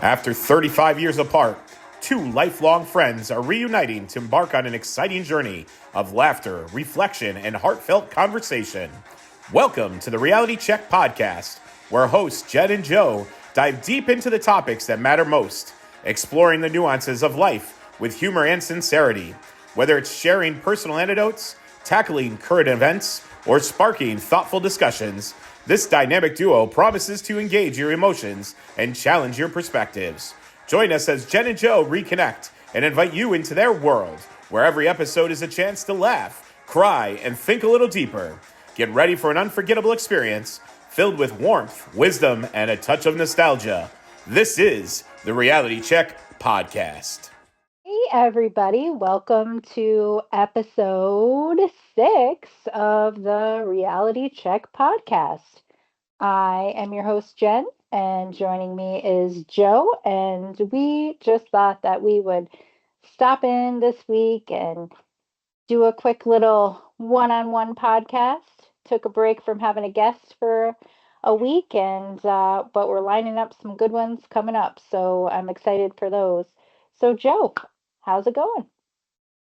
After 35 years apart, two lifelong friends are reuniting to embark on an exciting journey of laughter, reflection, and heartfelt conversation. Welcome to the Reality Check podcast, where hosts Jed and Joe dive deep into the topics that matter most, exploring the nuances of life with humor and sincerity. Whether it's sharing personal anecdotes, tackling current events, or sparking thoughtful discussions, this dynamic duo promises to engage your emotions and challenge your perspectives. Join us as Jen and Joe reconnect and invite you into their world, where every episode is a chance to laugh, cry, and think a little deeper. Get ready for an unforgettable experience filled with warmth, wisdom, and a touch of nostalgia. This is the Reality Check Podcast. Hey, everybody. Welcome to episode 6 of the Reality Check podcast. I am your host, Jen, and joining me is Joe. And we just thought that we would stop in this week and do a quick little one on one podcast. Took a break from having a guest for a week, and but we're lining up some good ones coming up. So I'm excited for those. So, Joe, how's it going?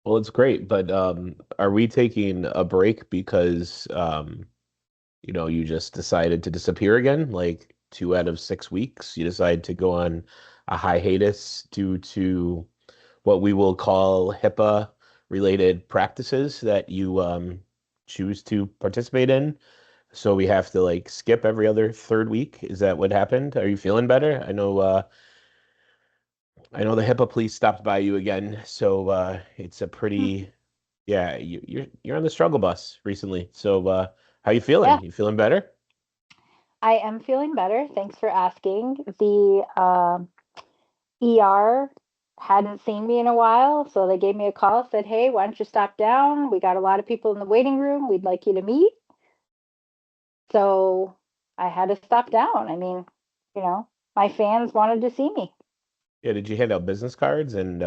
Well, it's great, but are we taking a break because you just decided to disappear again, like 2 out of 6 weeks? You decide to go on a hiatus due to what we will call HIPAA related practices that you choose to participate in. So we have to like skip every other third week. Is that what happened? Are you feeling better? I know the HIPAA police stopped by you again, so it's a pretty yeah, you're on the struggle bus recently. So how you Yeah, feeling? You feeling better? I am feeling better. Thanks for asking. The ER hadn't seen me in a while, so they gave me a call, said, "Hey, why don't you stop down? We got a lot of people in the waiting room. We'd like you to meet." So I had to stop down. I mean, you know, my fans wanted to see me. Yeah, did you hand out business cards and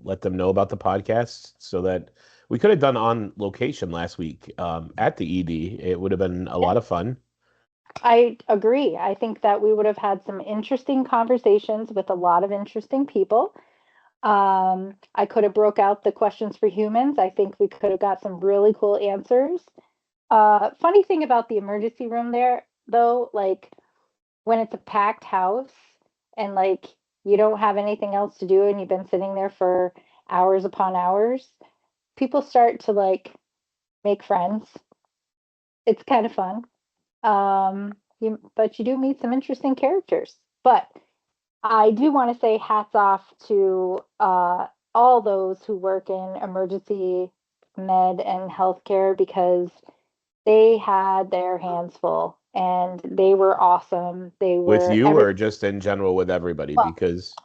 let them know about the podcast so that we could have done on location last week at the ED. It would have been a Yeah, lot of fun. I agree. I think that we would have had some interesting conversations with a lot of interesting people. I could have broke out the questions for humans. I think we could have got some really cool answers. Funny thing about the emergency room there, though, like when it's a packed house and like you don't have anything else to do and you've been sitting there for hours upon hours, people start to like make friends. It's kind of fun. But you do meet some interesting characters. But I do want to say hats off to all those who work in emergency med and healthcare because they had their hands full and they were awesome. They With were you every or just in general with everybody? well, Because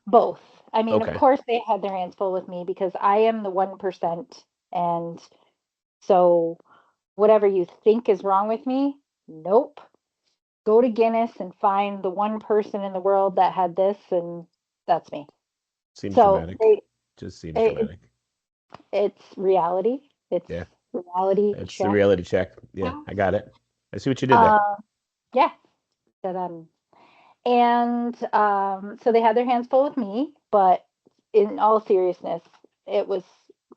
both. I mean, of okay. course, they had their hands full with me because I am the 1%. And so, whatever you think is wrong with me, nope. Go to Guinness and find the one person in the world that had this, and that's me. Seems So, dramatic. Just seems it, dramatic. it's reality. It's Yeah. reality It's the check. reality check. Yeah, I got it. I see what you did there. Uh, yeah. That and so they had their hands full with me, but in all seriousness, it was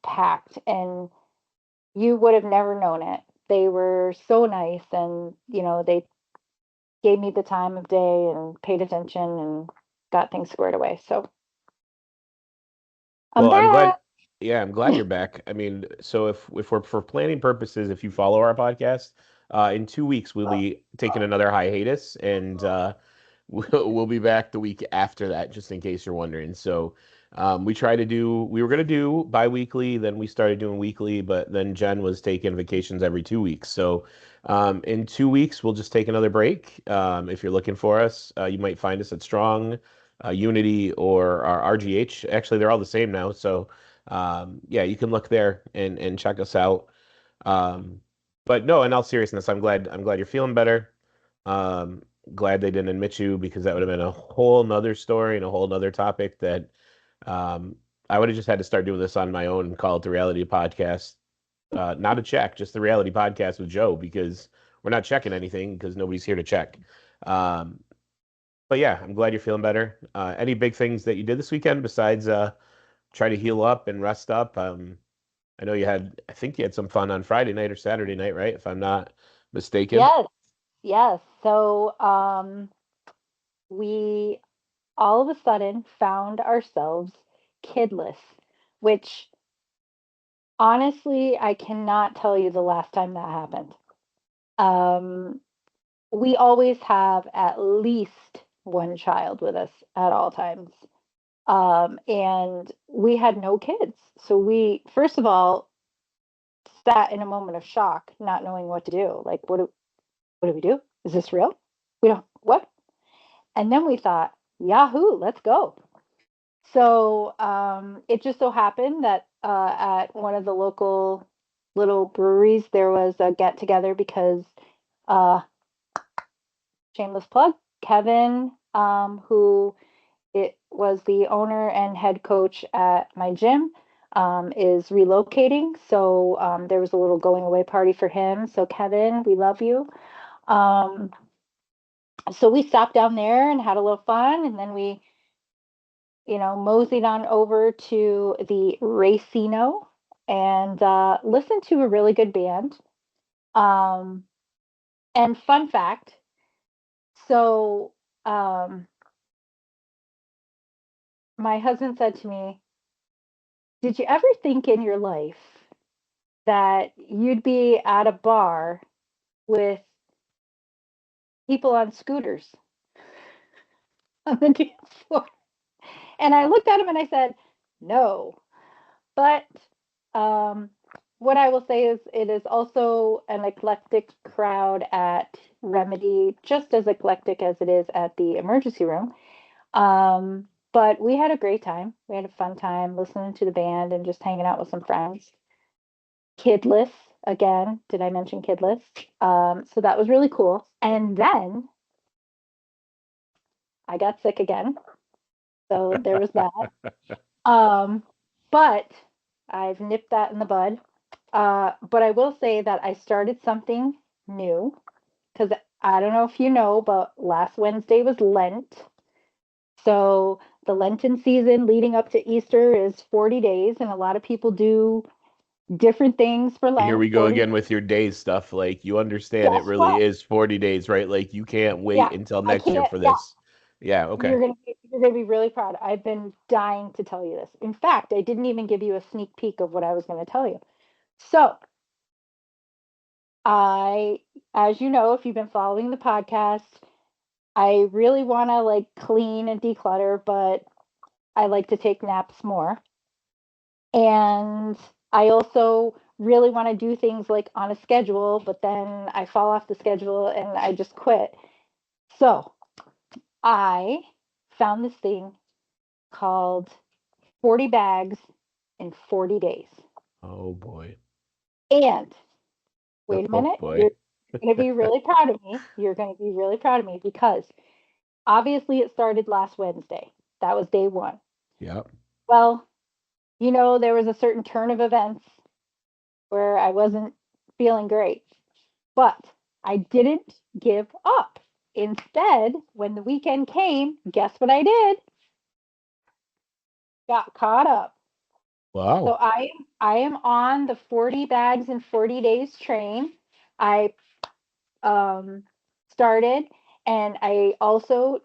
packed and you would have never known it. They were so nice and, they gave me the time of day and paid attention and got things squared away. So I'm Well, I'm glad. back. Yeah, I'm glad you're back. I mean, so if we're for planning purposes, if you follow our podcast, in 2 weeks we'll be taking another hiatus, and we'll be back the week after that, just in case you're wondering. So, we were gonna do bi-weekly, then we started doing weekly, but then Jen was taking vacations every 2 weeks. So, in 2 weeks we'll just take another break. If you're looking for us, you might find us at Strong, Unity, or our RGH. Actually, they're all the same now. So, yeah, you can look there and check us out. Um, but no, in all seriousness, I'm glad you're feeling better. Glad they didn't admit you because that would have been a whole nother story and a whole nother topic that um, I would have just had to start doing this on my own and call it the reality podcast. Not a check, just the reality podcast with Joe because we're not checking anything because nobody's here to check. Um, But yeah, I'm glad you're feeling better. Any big things that you did this weekend besides try to heal up and rest up? I know I think you had some fun on Friday night or Saturday night, right? If I'm not mistaken. Yes, yes. So we all of a sudden found ourselves kidless, which honestly, I cannot tell you the last time that happened. Um, we always have at least one child with us at all times. And we had no kids. So we, first of all, sat in a moment of shock, not knowing what to do. Like, what do we do? Is this real? We don't, what? And then we thought, Yahoo, let's go. So it just so happened that at one of the local little breweries, there was a get together because, uh, shameless plug, Kevin, who it was the owner and head coach at my gym, is relocating. So there was a little going away party for him. So, Kevin, we love you. Um, so we stopped down there and had a little fun. And then we, moseyed on over to the Racino and listened to a really good band. Um, and fun fact, so um, my husband said to me, did you ever think in your life that you'd be at a bar with people on scooters on the dance floor? And I looked at him and I said, no. But um, what I will say is it is also an eclectic crowd at Remedy, just as eclectic as it is at the emergency room. But we had a great time. We had a fun time listening to the band and just hanging out with some friends. Kidless again. Did I mention kidless? So that was really cool. And then I got sick again. So there was that. Um, but I've nipped that in the bud. But I will say that I started something new because I don't know if you know, but last Wednesday was Lent. So the Lenten season leading up to Easter is 40 days, and a lot of people do different things for Here Lent. we go 40, again with your days stuff. Like you understand it guess really what? is 40 days, right? Like you can't wait Yeah, until I next year can't. for Yeah, this. Yeah, okay. you're gonna be really proud. I've been dying to tell you this. In fact, I didn't even give you a sneak peek of what I was going to tell you. So I, as you know, if you've been following the podcast, I really want to like clean and declutter, but I like to take naps more. And I also really want to do things like on a schedule, but then I fall off the schedule and I just quit. So I found this thing called 40 bags in 40 days. Oh boy. And wait a Oh minute, boy. you're going to be really proud of me. You're going to be really proud of me because obviously it started last Wednesday. That was day one. Yeah. Well, there was a certain turn of events where I wasn't feeling great, but I didn't give up. Instead, when the weekend came, guess what I did? Got caught up. So Wow. I am on the 40 bags in 40 days train. I um started and I also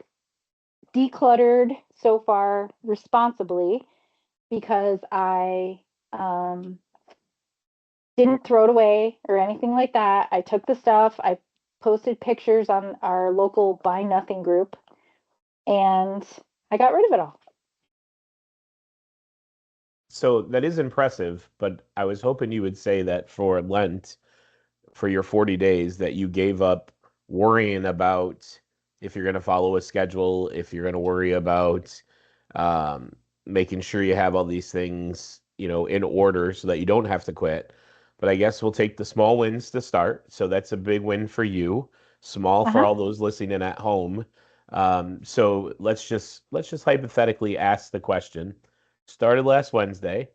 decluttered so far responsibly because I um didn't throw it away or anything like that. I took the stuff, I posted pictures on our local Buy Nothing group, and I got rid of it all. So that is impressive, but I was hoping you would say that for Lent, for your 40 days, that you gave up worrying about if you're going to follow a schedule, if you're going to worry about um, making sure you have all these things, in order so that you don't have to quit. But I guess we'll take the small wins to start. So that's a big win for you. Small for Uh-huh. all those listening in at home. So let's just hypothetically ask the question. Started last Wednesday.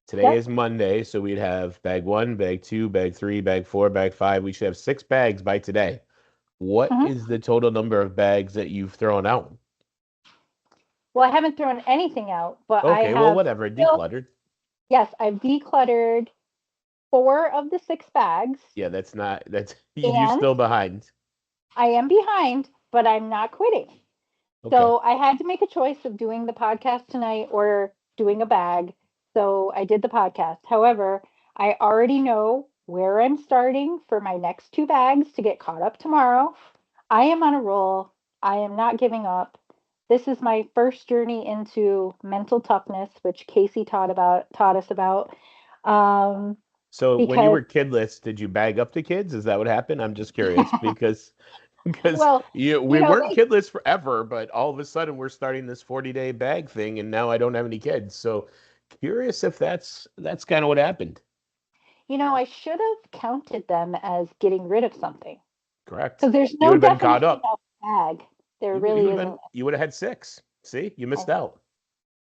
Today Yep. is Monday, so we'd have bag one, bag two, bag three, bag four, bag five. We should have 6 bags by today. What Uh-huh. is the total number of bags that you've thrown out? Well, I haven't thrown anything out, but I Okay, well, have whatever. still, Decluttered. yes, I've decluttered 4 of the 6 bags, Yeah, that's you're and still behind. I am behind, but I'm not quitting. Okay. So I had to make a choice of doing the podcast tonight or doing a bag. So I did the podcast. However, I already know where I'm starting for my next 2 bags to get caught up tomorrow. I am on a roll. I am not giving up. This is my first journey into mental toughness, which Casey taught us about. Um, So when you because were kidless, did you bag up the kids? Is that what happened? I'm just curious because well, we you know, weren't kidless forever, but all of a sudden we're starting this 40-day bag thing, and now I don't have any kids. So curious if that's kind of what happened. I should have counted them as getting rid of something. Correct. Because there's You would no have been caught definition up. of bag. There You really would have isn't. been you would have had six. See, you I missed out.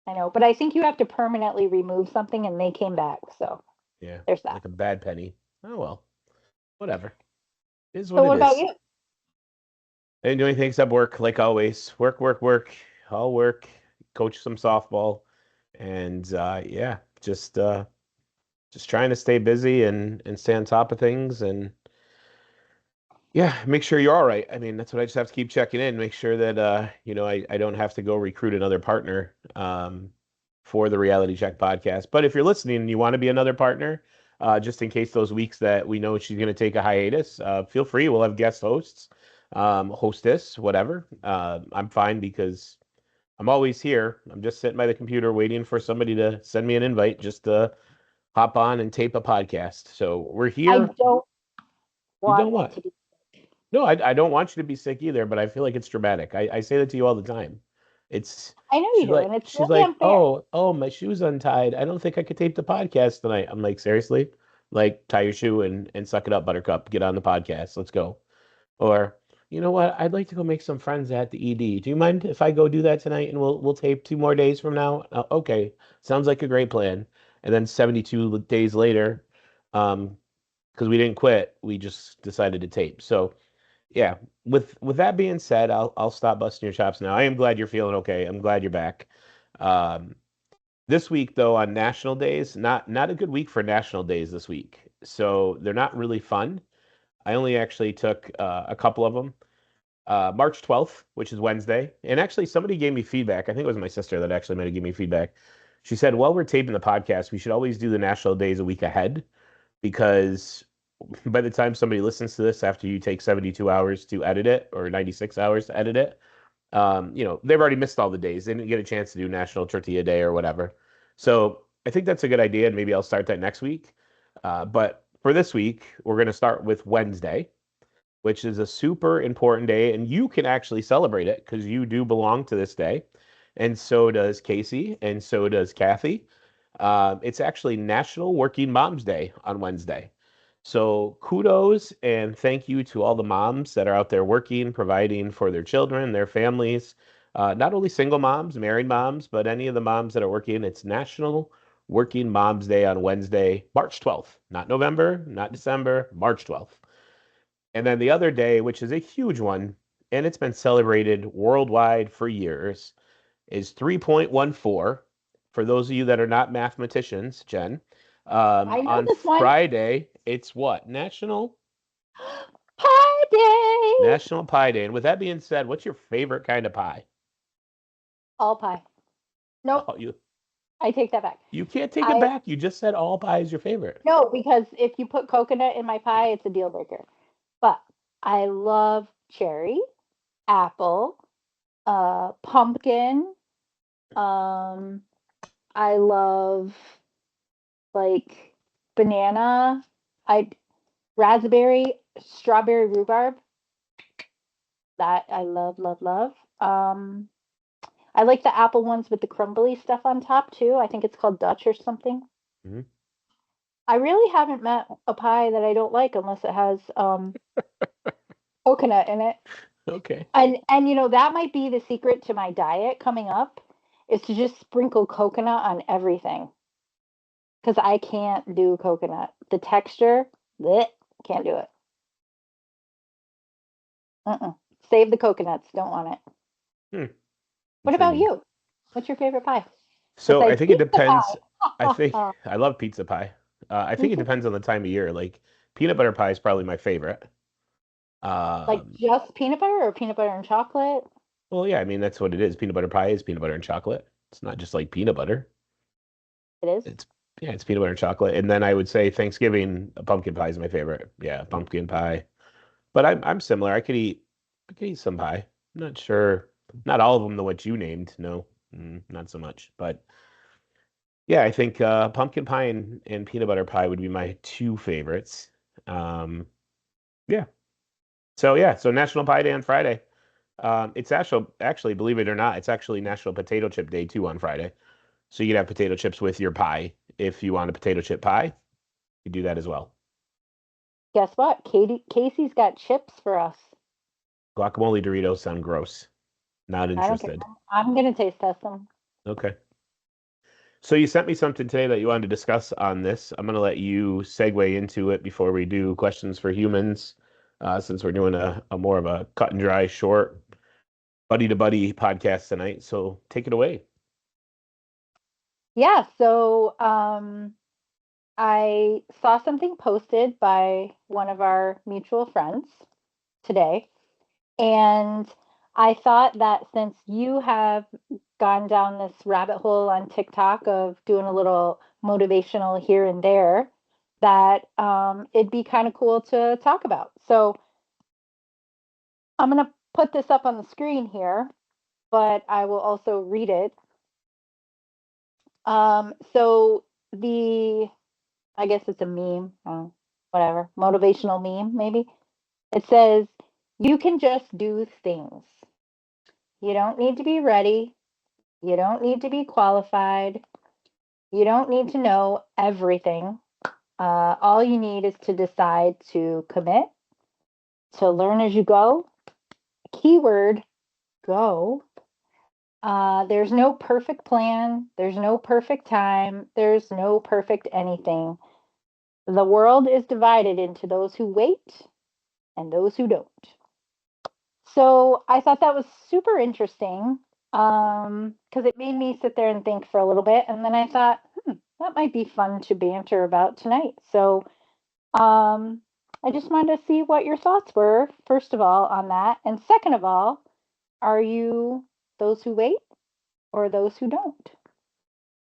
I know, but I think you have to permanently remove something, and they came back. So Yeah, there's that. like a bad penny. Oh well, whatever. It is what So it what about is. you? I didn't do anything except work, like always. Work, work, work. All work. Coach some softball, and yeah, just trying to stay busy and stay on top of things, and yeah, make sure you're all right. I mean, that's what I just have to keep checking in, make sure that I don't have to go recruit another partner for the Reality Check podcast. But if you're listening and you want to be another partner, just in case those weeks that we know she's going to take a hiatus, feel free. We'll have guest hosts, hostess, whatever. I'm fine because I'm always here. I'm just sitting by the computer waiting for somebody to send me an invite just to hop on and tape a podcast. So we're I here. don't You don't want me what? to be. No, I don't want you to be sick either, but I feel like it's dramatic. I say that to you all the time. It's I know you she's do, like and it's she's really like, unfair. oh, my shoe's untied. I don't think I could tape the podcast tonight. I'm like, seriously? Like, tie your shoe and suck it up, Buttercup. Get on the podcast. Let's go. Or, you know what? I'd like to go make some friends at the ED. Do you mind if I go do that tonight and we'll tape 2 more days from now? Okay. Sounds like a great plan. And then 72 days later, because we didn't quit, we just decided to tape. So yeah, with that being said, I'll stop busting your chops now. I am glad you're feeling okay. I'm glad you're back. Um, this week though, on national days, not a good week for national days this week. So they're not really fun. I only actually took a couple of them. March 12th, which is Wednesday, and actually somebody gave me feedback. I think it was my sister that actually might have given me feedback. She said, while we're taping the podcast, we should always do the national days a week ahead because by the time somebody listens to this after you take 72 hours to edit it or 96 hours to edit it, they've already missed all the days. They didn't get a chance to do National Tortilla Day or whatever. So I think that's a good idea, and maybe I'll start that next week. But for this week, we're going to start with Wednesday, which is a super important day, and you can actually celebrate it because you do belong to this day. And so does Casey, and so does Kathy. It's actually National Working Moms Day on Wednesday. So kudos and thank you to all the moms that are out there working, providing for their children, their families. Not only single moms, married moms, but any of the moms that are working. It's National Working Moms Day on Wednesday, March 12th. Not November, not December, March 12th. And then the other day, which is a huge one, and it's been celebrated worldwide for years, is 3.14. For those of you that are not mathematicians, Jen, I know on this one. Friday, it's what? Pie day. National Pie Day. And with that being said, what's your favorite kind of pie? All pie. Nope, Oh, I take that back. you can't take it I back. You just said all pie is your favorite. No, because if you put coconut in my pie, it's a deal breaker. But I love cherry, apple, pumpkin. Um, I love like banana. I Raspberry, strawberry rhubarb. That I love, love, love. I like the apple ones with the crumbly stuff on top too. I think it's called Dutch or something. Mhm. I really haven't met a pie that I don't like unless it has coconut in it. Okay. And that might be the secret to my diet coming up is to just sprinkle coconut on everything because I can't do coconut. The texture, bleh, can't do it. Mm-mm. Save the coconuts. Don't want it. Hmm. What about Intriguing. you? What's your favorite pie? So I Besides think it pizza depends. I think pie. I love pizza pie. I Me think it too. depends on the time of year. Like peanut butter pie is probably my favorite. Like Um, just peanut butter or peanut butter and chocolate? well, yeah, I mean that's what it is. Peanut butter pie is peanut butter and chocolate. It's not just like peanut butter. It is. It's yeah, it's peanut butter and chocolate. And then I would say Thanksgiving, a pumpkin pie is my favorite. Yeah, pumpkin pie. But I'm similar. I could eat some pie. I'm not sure. Not all of them the what you named. No, not so much. But yeah, I think pumpkin pie and peanut butter pie would be my two favorites. Um, yeah. So yeah, so National Pie Day on Friday. It's actually, believe it or not, it's actually National Potato Chip Day too on Friday. So you could have potato chips with your pie. If you want a potato chip pie, you do that as well. Guess what? Casey's got chips for us. Guacamole Doritos sound gross. Not I don't care. interested. I'm gonna taste test them. Okay. So you sent me something today that you wanted to discuss on this. I'm going to let you segue into it before we do questions for humans, since we're doing a more of a cut and dry, short, buddy to buddy podcast tonight. So take it away. Yeah, so I saw something posted by one of our mutual friends today, and I thought that since you have gone down this rabbit hole on TikTok of doing a little motivational here and there, that it'd be kind of cool to talk about. So I'm going to put this up on the screen here, but I will also read it. So the I guess it's a meme, whatever, motivational meme, maybe. It says, you can just do things. You don't need to be ready. You don't need to be qualified. You don't need to know everything. All you need is to decide to commit, to learn as you go. Keyword go. There's no perfect plan. There's no perfect time. There's no perfect anything. The world is divided into those who wait and those who don't. So I thought that was super interesting because it made me sit there and think for a little bit. And then I thought, that might be fun to banter about tonight. So I just wanted to see what your thoughts were, first of all, on that. And second of all, are you those who wait or those who don't?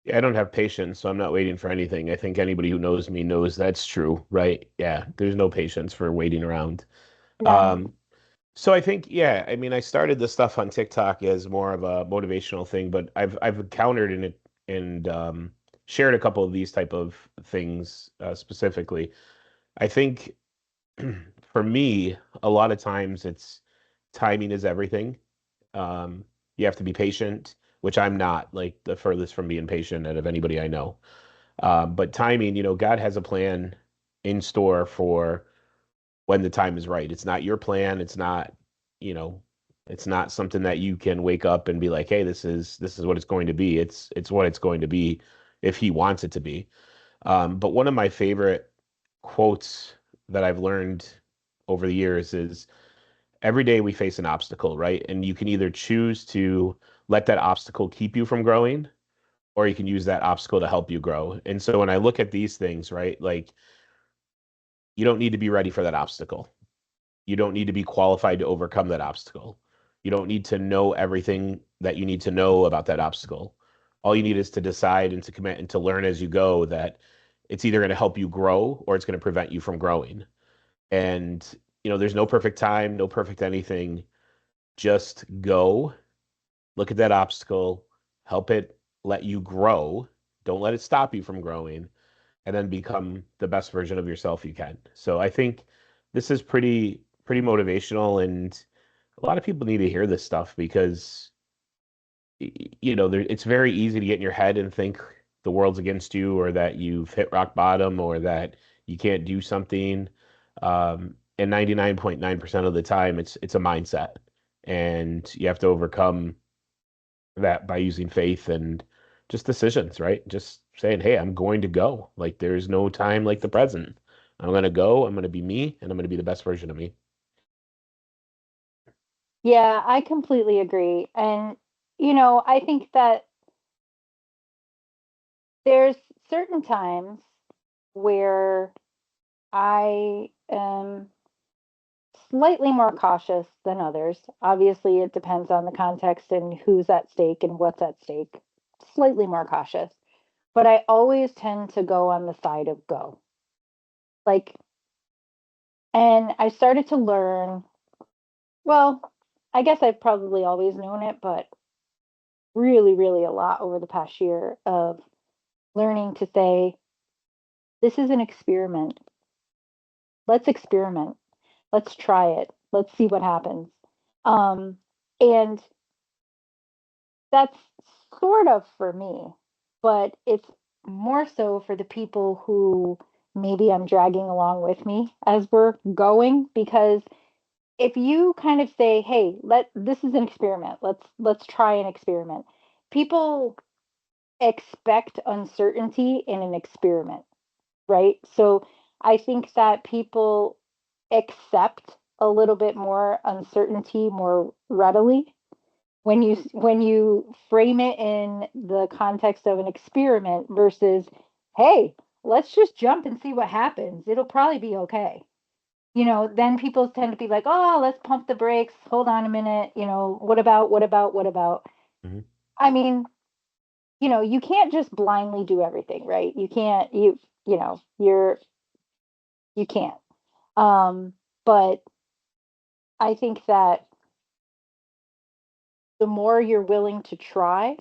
Yeah, I don't have patience, so I'm not waiting for anything. I think anybody who knows me knows that's true, right? Yeah, there's no patience for waiting around. None. Um, So I think, yeah, I mean, I started this stuff on TikTok as more of a motivational thing, but I've encountered in it and shared a couple of these type of things specifically. I think for me, a lot of times it's timing is everything. Um, you have to be patient, which I'm not, like the furthest from being patient out of anybody I know. But timing, God has a plan in store for when the time is right. It's not your plan. It's not, you know, it's not something that you can wake up and be like, "Hey, this is what it's going to be." It's what it's going to be if he wants it to be. But one of my favorite quotes that I've learned over the years is every day we face an obstacle, right? And you can either choose to let that obstacle keep you from growing, or you can use that obstacle to help you grow. And so when I look at these things, right, like you don't need to be ready for that obstacle. You don't need to be qualified to overcome that obstacle. You don't need to know everything that you need to know about that obstacle. All you need is to decide and to commit and to learn as you go that it's either going to help you grow or it's going to prevent you from growing. And, there's no perfect time, no perfect anything. Just go, look at that obstacle, help it let you grow. Don't let it stop you from growing and then become the best version of yourself you can. So I think this is pretty motivational, and a lot of people need to hear this stuff because it's very easy to get in your head and think the world's against you or that you've hit rock bottom or that you can't do something. And 99.9% of the time it's a mindset and you have to overcome that by using faith and just decisions, right? Just saying, hey, I'm going to go. Like there's no time like the present. I'm going to go, I'm going to be me, and I'm going to be the best version of me. Yeah, I completely agree. And, I think that There's certain times where I am slightly more cautious than others. Obviously, it depends on the context and who's at stake and what's at stake. Slightly more cautious, but I always tend to go on the side of go. Like, and I started to learn, well, I guess I've probably always known it, but really, really a lot over the past year of learning to say, this is an experiment. Let's experiment. Let's try it. Let's see what happens. Um, and that's sort of for me, but it's more so for the people who maybe I'm dragging along with me as we're going, because if you kind of say, "Hey, let this is an experiment. Let's try an experiment." People expect uncertainty in an experiment, right? So I think that people accept a little bit more uncertainty more readily when you frame it in the context of an experiment versus, hey, let's just jump and see what happens. It'll probably be okay. Then people tend to be like, oh, let's pump the brakes. Hold on a minute. What about? Mhm. I mean, you can't just blindly do everything, right? You can't, you can't. But I think that the more you're willing to try,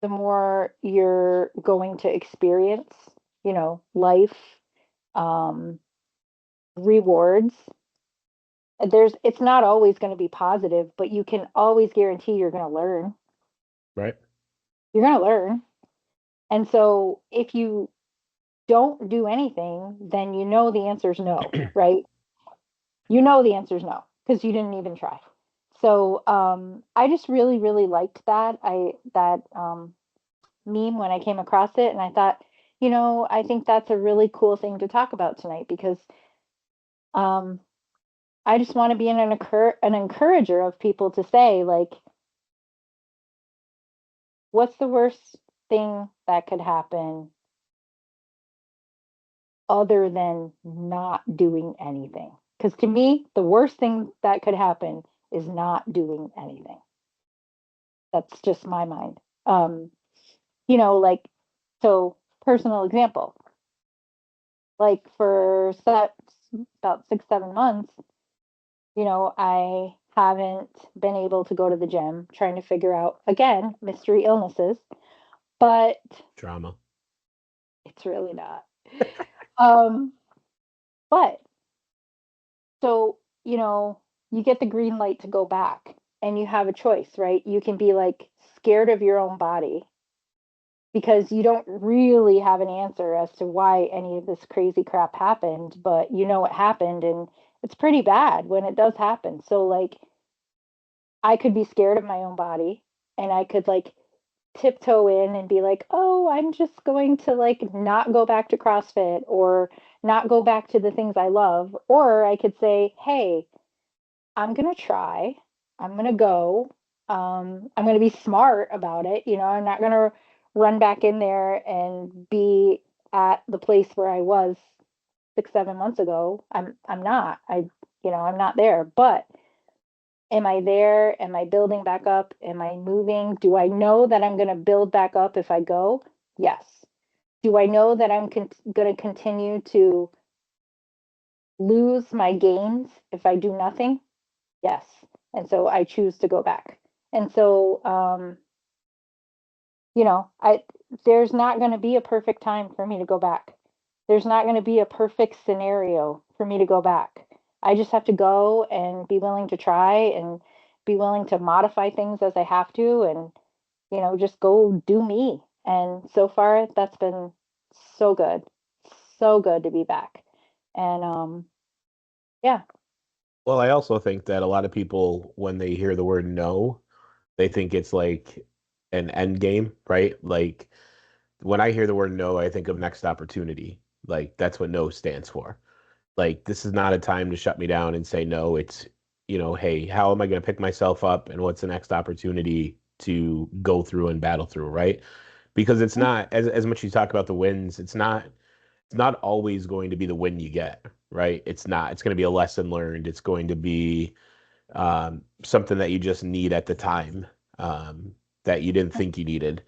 the more you're going to experience, life, um, rewards. It's not always going to be positive, but you can always guarantee you're going to learn. Right. You're going to learn. And so if you don't do anything, then the answer is no, right? The answer is no because you didn't even try. So I just really, really liked that meme when I came across it, and I thought, I think that's a really cool thing to talk about tonight because um, I just want to be an encourager of people to say, like, what's the worst thing that could happen other than not doing anything? Because to me, the worst thing that could happen is not doing anything. That's just my mind. Um, like, so personal example, like for about 6, 7 months, I haven't been able to go to the gym, trying to figure out, again, mystery illnesses, but Drama. it's really not. Um, but so, you get the green light to go back and you have a choice, right? You can be like scared of your own body because you don't really have an answer as to why any of this crazy crap happened, but it happened and it's pretty bad when it does happen. So, like, I could be scared of my own body and I could like tiptoe in and be like, "Oh, I'm just going to like not go back to CrossFit or not go back to the things I love." Or I could say, "Hey, I'm going to try. I'm going to go. I'm going to be smart about it. I'm not going to run back in there and be at the place where I was 6, 7 months ago. I'm not. I'm not there. But am I there? Am I building back up? Am I moving? Do I know that I'm going to build back up if I go? Yes. Do I know that I'm going to continue to lose my gains if I do nothing? Yes. And so I choose to go back. And so, I there's not going to be a perfect time for me to go back. There's not going to be a perfect scenario for me to go back. I just have to go and be willing to try and be willing to modify things as I have to and just go do me. And so far that's been so good. So good to be back. And yeah. Well, I also think that a lot of people, when they hear the word no, they think it's like an end game, right? Like when I hear the word no, I think of next opportunity. Like that's what no stands for. Like this is not a time to shut me down and say no. It's, hey, how am I going to pick myself up and what's the next opportunity to go through and battle through, right? because it's not as much you talk about the wins, it's not always going to be the win you get, right? It's not. It's going to be a lesson learned. It's going to be something that you just need at the time, that you didn't think you needed.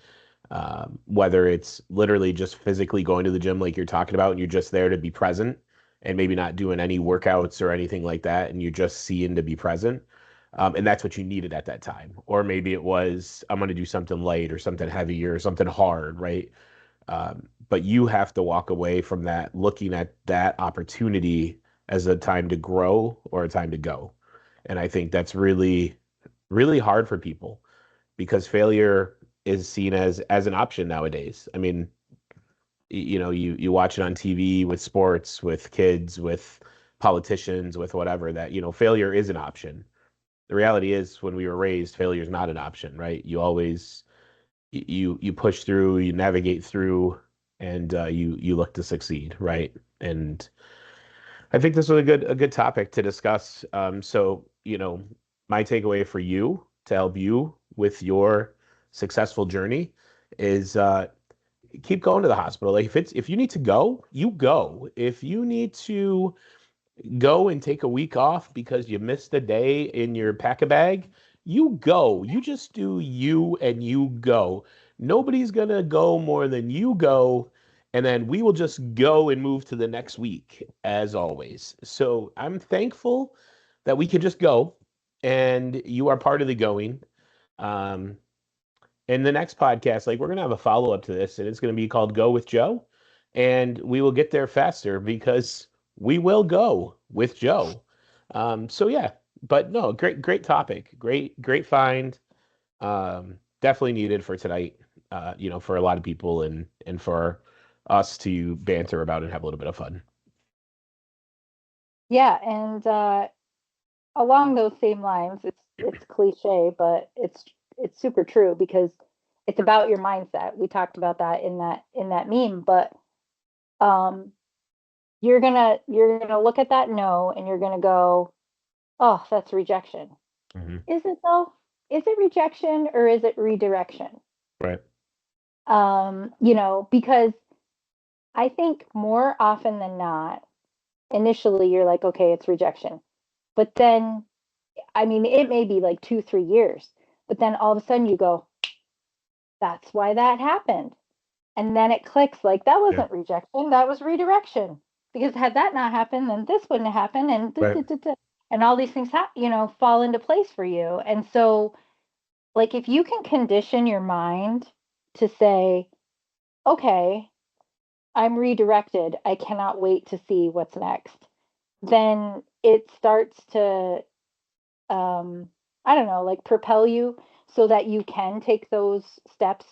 Whether it's literally just physically going to the gym like you're talking about, and you're just there to be present and maybe not doing any workouts or anything like that, and you're just seeing to be present. And that's what you needed at that time. Or maybe it was, I'm going to do something light or something heavy or something hard, right? But you have to walk away from that looking at that opportunity as a time to grow or a time to go. And I think that's really, really hard for people because failure is seen as an option nowadays. I mean, you watch it on TV with sports, with kids, with politicians, with whatever, that, failure is an option. The reality is when we were raised, failure is not an option, right? You always you push through, you navigate through, and you look to succeed, right? And I think this was a good topic to discuss. So, my takeaway for you to help you with your successful journey is keep going to the hospital. Like if you need to go, you go. If you need to go and take a week off because you missed a day in your pack-a-bag, you go. You just do you and you go. Nobody's gonna go more than you go, and then we will just go and move to the next week, as always. So I'm thankful that we could just go, and you are part of the going. Um, in the next podcast, like we're gonna have a follow-up to this, and it's gonna be called Go with Joe, and we will get there faster because we will go with Joe. So yeah, but no, great topic, great find. Definitely needed for tonight. For a lot of people and for us to banter about and have a little bit of fun. Yeah, and along those same lines, it's cliche, but it's super true because it's about your mindset. We talked about that in that meme, but um you're gonna look at that no and you're gonna go, oh, that's rejection. Hmm. Is it though? Is it rejection or is it redirection? Right. Because I think more often than not, initially you're like, okay, it's rejection. But then, I mean, it may be like 2, 3 years, but then all of a sudden you go, that's why that happened. And then it clicks like that Yeah. wasn't rejection, that was redirection. Because had that not happened, then this wouldn't have happened, and Right. and all these things fall into place for you. And so, like, if you can condition your mind to say, okay, I'm redirected, I cannot wait to see what's next, then it starts to um I don't know, like propel you so that you can take those steps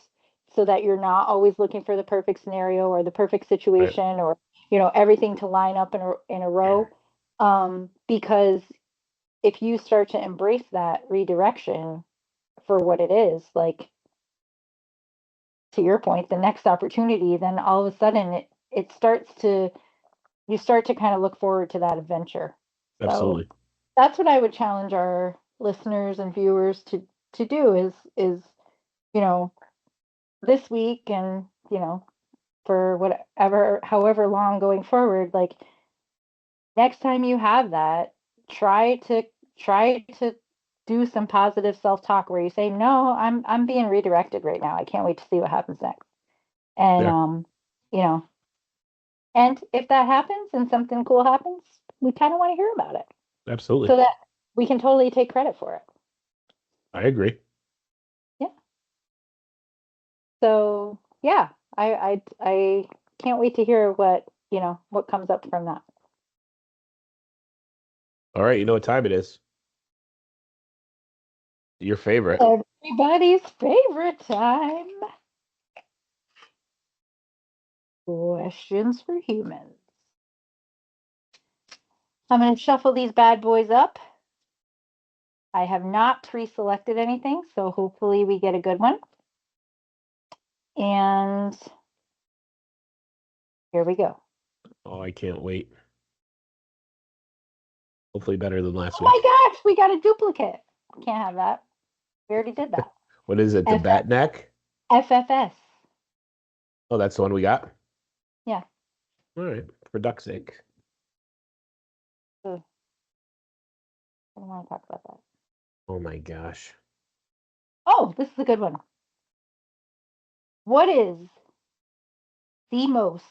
so that you're not always looking for the perfect scenario or the perfect Right. situation or everything to line up in a row, because if you start to embrace that redirection for what it is, like, to your point, the next opportunity, then all of a sudden it starts to you start to kind of look forward to that adventure. So Absolutely. that's what I would challenge our listeners and viewers to do is you know this week and for whatever however long going forward, like, next time you have that, try to try to do some positive self-talk where you say, no, I'm being redirected right now, I can't wait to see what happens next. And Yeah. you know and if that happens and something cool happens, we kind of want to hear about it Absolutely. so that we can totally take credit for it. I agree. Yeah. So yeah, I can't wait to hear what comes up from that. All right. You know what time it is? Your favorite. Everybody's favorite time. Questions for humans. I'm going to shuffle these bad boys up. I have not pre-selected anything, so hopefully we get a good one. And here we go. Oh, I can't wait. Hopefully better than last Oh my week. gosh, we got a duplicate. Can't have that. We already did that. What is it? The F bat neck? FFS. Oh, that's the one we got? Yeah. All right. For duck's sake. Ugh, I don't want to talk about that. Oh my gosh. Oh, this is a good one. What is the most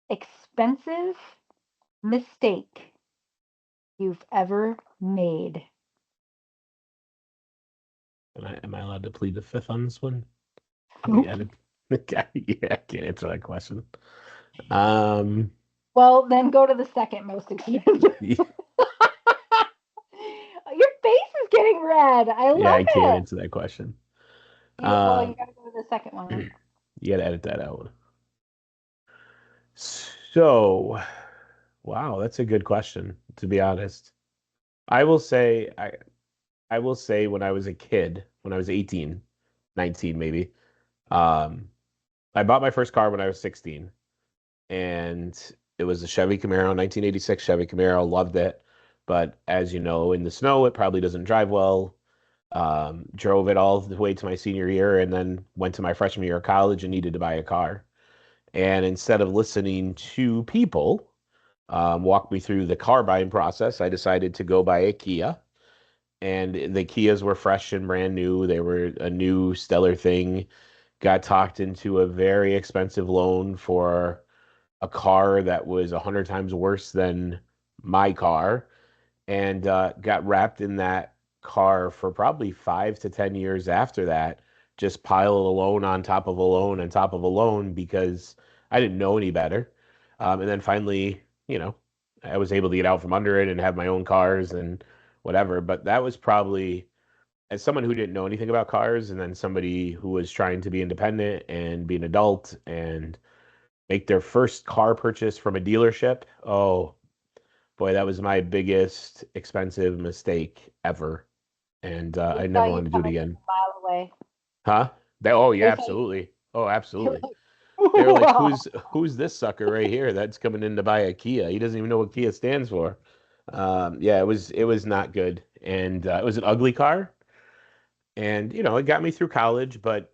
expensive mistake you've ever made? Am I allowed to plead the fifth on this one? Nope. Yeah, yeah, I can't answer that question. Um, Well, then go to the second most expensive. yeah, Your face is getting red. I I love can't it. answer that question. Well, Um, you gotta go to the second one then. you gotta edit that out. So, wow, that's a good question, to be honest. I will say I will say when I was a kid, when I was 18, 19 maybe, um, I bought my first car when I was 16, and it was a Chevy Camaro, 1986 Chevy Camaro, loved it. But as you know, in the snow, it probably doesn't drive well. Drove it all the way to my senior year and then went to my freshman year of college and needed to buy a car. And instead of listening to people walk me through the car buying process, I decided to go buy a Kia. And the Kias were fresh and brand new. They were a new stellar thing. Got talked into a very expensive loan for a car that was 100 times worse than my car, and got wrapped in that car for probably 5 to 10 years after that. Just pile a loan on top of a loan on top of a loan because I didn't know any better. And then finally, I was able to get out from under it and have my own cars and whatever. But that was probably, as someone who didn't know anything about cars, and then somebody who was trying to be independent and be an adult and make their first car purchase from a dealership. Oh, boy, that was my biggest expensive mistake ever. And They I saw never you want to do it coming from again. a mile away. Huh? Oh yeah, They saw you. absolutely. Oh, They were absolutely. They were like, like, wow. who's this sucker right here that's coming in to buy a Kia? He doesn't even know what Kia stands for. Yeah, it was not good. And it was an ugly car. And it got me through college, but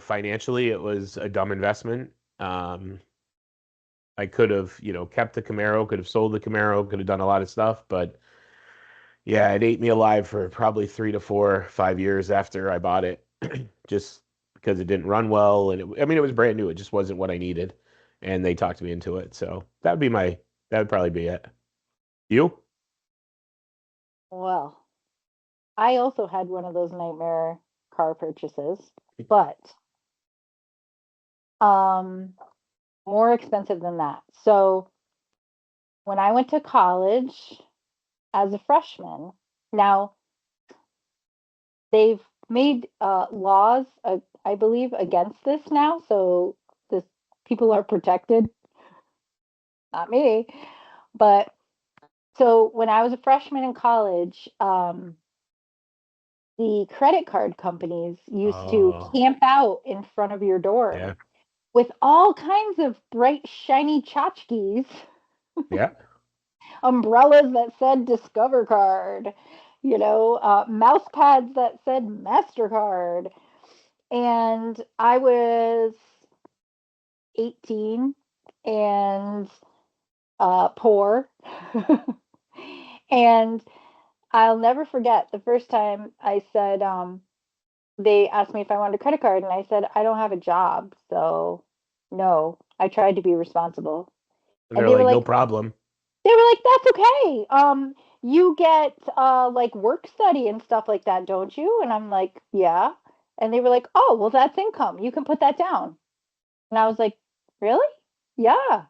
financially it was a dumb investment. I could have, kept the Camaro, could have sold the Camaro, could have done a lot of stuff, but yeah, it ate me alive for probably 3 to 4, 5 years after I bought it, just because it didn't run well, and I mean, it was brand new. It just wasn't what I needed, and they talked me into it. So that would probably be it. You? Well, I also had one of those nightmare car purchases, but um more expensive than that. So when I went to college as a freshman, now they've made laws, I believe, against this now. So this people are protected, not me. But so when I was a freshman in college, the credit card companies used to Oh, camp out in front of your door yeah, with all kinds of bright, shiny tchotchkes, yeah. umbrellas that said Discover Card, mouse pads that said MasterCard. And I was 18 and poor. And I'll never forget the first time I said, they asked me if I wanted a credit card, and I said, I don't have a job. So, no, I tried to be responsible. And And they're like, no problem. that's okay. You get like work study and stuff like that, don't you? And I'm like, yeah. And they were like, oh, well, that's income. You can put that down. And I was like, really? Yeah.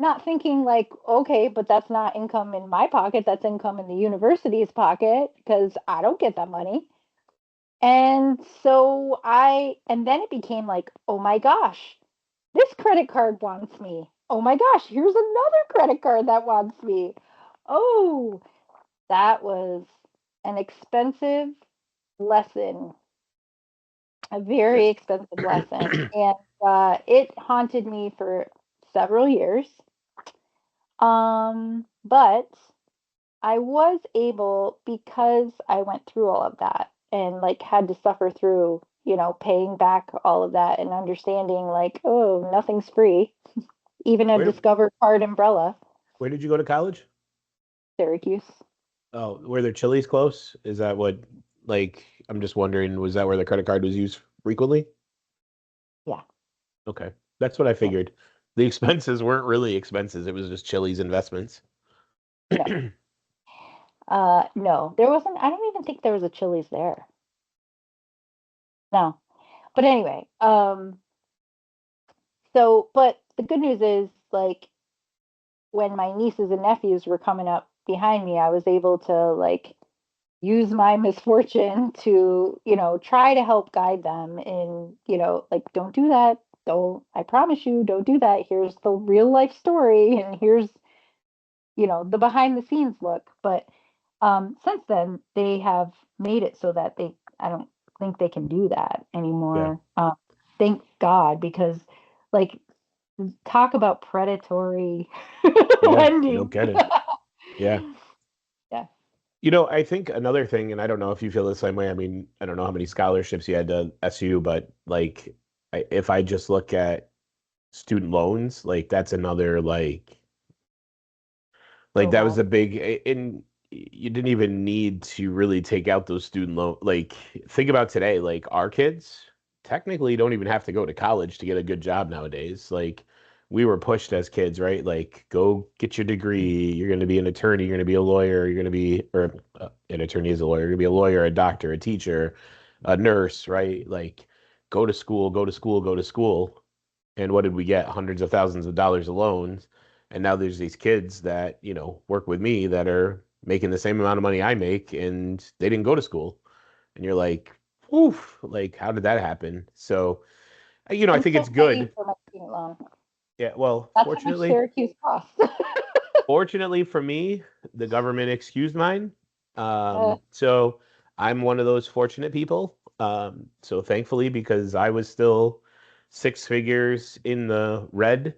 Not thinking like, okay, but that's not income in my pocket. That's income in the university's pocket because I don't get that money. And then it became like, oh my gosh, this credit card wants me. Oh my gosh, here's another credit card that wants me. Oh, that was an expensive lesson, a very expensive lesson. And it haunted me for several years. But I was able, because I went through all of that and like had to suffer through. paying back all of that and understanding like, oh, nothing's free, even a Where Discover card umbrella. where did you go to college? Syracuse. Oh, were there Chili's close? Is that what, like, I'm just wondering, was that where the credit card was used frequently? Yeah. Okay. That's what I Yeah. figured. The expenses weren't really expenses. It was just Chili's investments. No. No, there wasn't. I don't even think there was a Chili's there. No. But anyway, but the good news is, like, when my nieces and nephews were coming up behind me, I was able to, like, use my misfortune to, try to help guide them in, like, don't do that. Don't, I promise you, don't do that. Here's the real life story, and here's, the behind the scenes look. But since then, they have made it so that I don't think they can do that Yeah. anymore. Thank God, because, like, talk about predatory Yeah. No lending. kidding. Yeah. Yeah. I think another thing, and I don't know if you feel the same way. I mean, I don't know how many scholarships you had to SU, but like, if I just look at student loans, like that's another like So that was hard. a big, and you didn't even need to really take out those student loan. Like, think about today, like our kids technically don't even have to go to college to get a good job nowadays. Like, we were pushed as kids, right? Like, go get your degree. You're going to be an attorney. You're going to be a lawyer. You're going to be, or an attorney is a lawyer. You're going to be a lawyer, a doctor, a teacher, a nurse, right? Like, go to school, go to school, go to school. And what did we get? Hundreds of thousands of dollars of loans. And now there's these kids that, work with me that are making the same amount of money I make and they didn't go to school. And you're like, oof, like how did that happen? So, I I'm think it's still paying good. for my student loan. Yeah, well, That's how much Syracuse costs. fortunately for me, the government excused mine. uh, So I'm one of those fortunate people. So thankfully, because I was still six figures in the red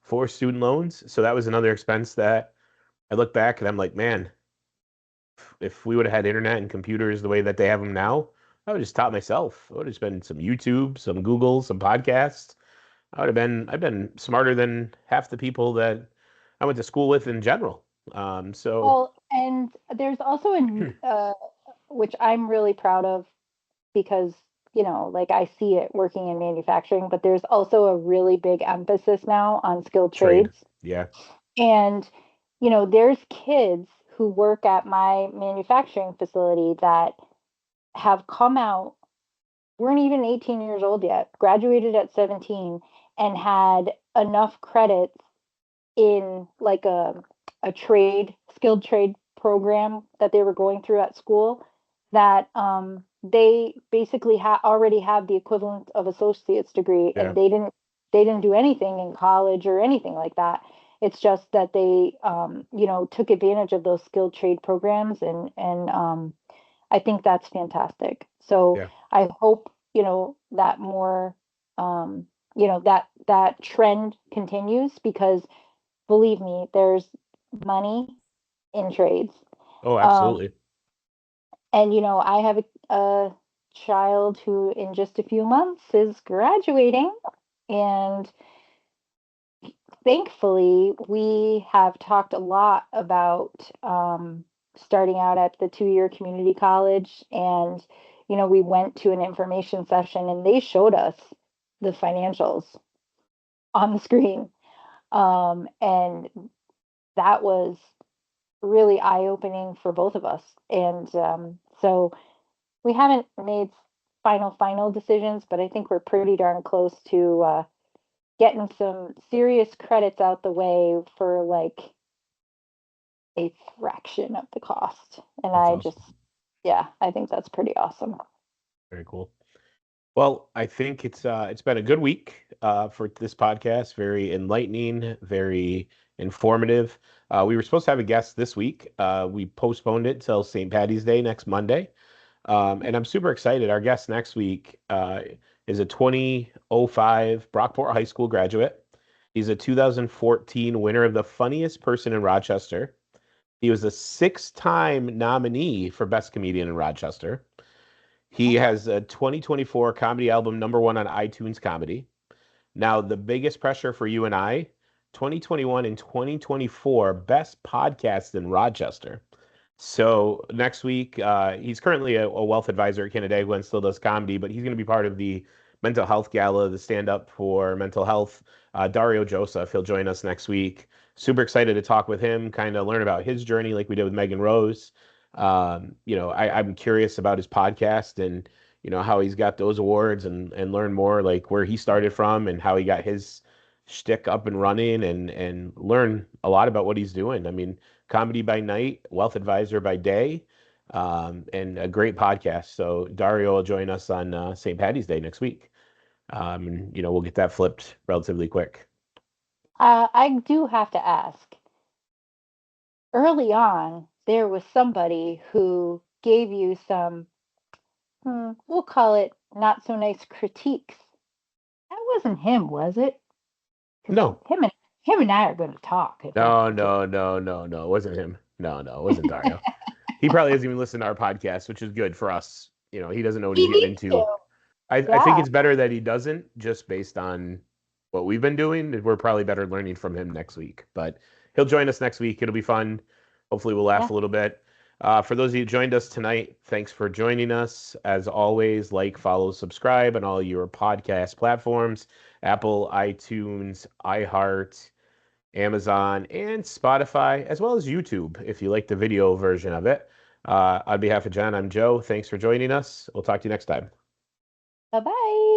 for student loans. So that was another expense that I look back and I'm like, man, if we would have had internet and computers the way that they have them now, I would have just taught myself. I would have spent some YouTube, some Google, some podcasts. I've been smarter than half the people that I went to school with in general. So well, and there's also which I'm really proud of, because, like, I see it working in manufacturing, but there's also a really big emphasis now on skilled trade. trades. Yeah. And, there's kids who work at my manufacturing facility that have come out, weren't even 18 years old yet, graduated at 17, and had enough credits in, like, a skilled trade program that they were going through at school, that they basically already have the equivalent of associate's degree, Yeah. and they didn't do anything in college or anything like that. It's just that they took advantage of those skilled trade programs, and I think that's fantastic. So Yeah. I hope, that more, that trend continues, because believe me, there's money in trades. Oh, Um, absolutely. and, I have a child who in just a few months is graduating, and thankfully we have talked a lot about starting out at the 2-year community college. And, we went to an information session and they showed us the financials on the screen. And that was really eye-opening for both of us. And so we haven't made final decisions, but I think we're pretty darn close to getting some serious credits out the way for, like, a fraction of the cost. And That's I just, awesome. yeah, I think that's pretty awesome. Very cool. Well, I think it's been a good week for this podcast. Very enlightening, very informative. We were supposed to have a guest this week. We postponed it till St. Patty's Day next Monday. And I'm super excited. Our guest next week is a 2005 Brockport High School graduate. He's a 2014 winner of the Funniest Person in Rochester. He was a six-time nominee for Best Comedian in Rochester. He has a 2024 comedy album #1 on iTunes Comedy. Now, the biggest pressure for you and I, 2021 and 2024 best podcast in Rochester. So next week, he's currently a wealth advisor at Canandaigua and still does comedy, but he's going to be part of the mental health gala, the stand up for mental health. Dario Joseph, he'll join us next week. Super excited to talk with him, kind of learn about his journey like we did with Megan Rose. I'm curious about his podcast and, how he's got those awards and learn more like where he started from and how he got his shtick up and running and learn a lot about what he's doing. I mean, comedy by night, wealth advisor by day, and a great podcast. So Dario will join us on St. Patty's Day next week. And we'll get that flipped relatively quick. I do have to ask. Early on, there was somebody who gave you some, we'll call it not so nice critiques. That wasn't him, was it? Because No, him and I are going to talk if that's no, the case. no, no, no, no. It wasn't him. No, no, it wasn't Dario. He probably hasn't even listened to our podcast, which is good for us. He doesn't know what he's He getting needs to. into. I think Yeah. it's better that he doesn't, just based on what we've been doing. We're probably better learning from him next week, but he'll join us next week. It'll be fun. Hopefully, we'll laugh Yeah. a little bit. For those of you who joined us tonight, thanks for joining us. As always, like, follow, subscribe on all your podcast platforms: Apple, iTunes, iHeart, Amazon, and Spotify, as well as YouTube if you like the video version of it. On behalf of John, I'm Joe. Thanks for joining us. We'll talk to you next time. Bye bye.